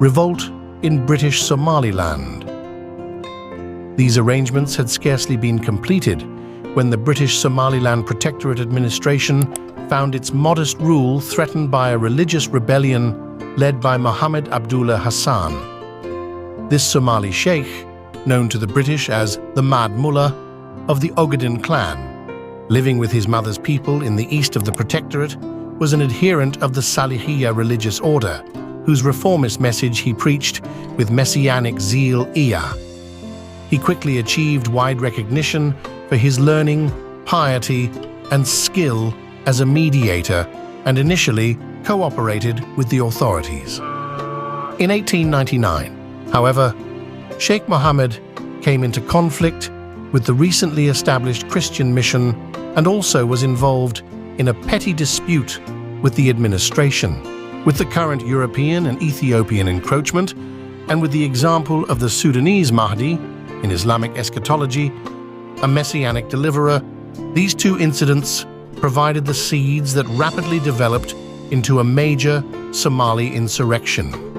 Revolt in British Somaliland. These arrangements had scarcely been completed when the British Somaliland Protectorate administration found its modest rule threatened by a religious rebellion led by Mohammed Abdullah Hassan. This Somali sheikh, known to the British as the Mad Mullah of the Ogaden clan, living with his mother's people in the east of the Protectorate, was an adherent of the Salihiyya religious order, whose reformist message he preached with messianic zeal. He quickly achieved wide recognition for his learning, piety, and skill as a mediator, and initially cooperated with the authorities. In 1899, however, Sheikh Mohammed came into conflict with the recently established Christian mission and also was involved in a petty dispute with the administration. With the current European and Ethiopian encroachment, and with the example of the Sudanese Mahdi in Islamic eschatology, a messianic deliverer, these two incidents provided the seeds that rapidly developed into a major Somali insurrection.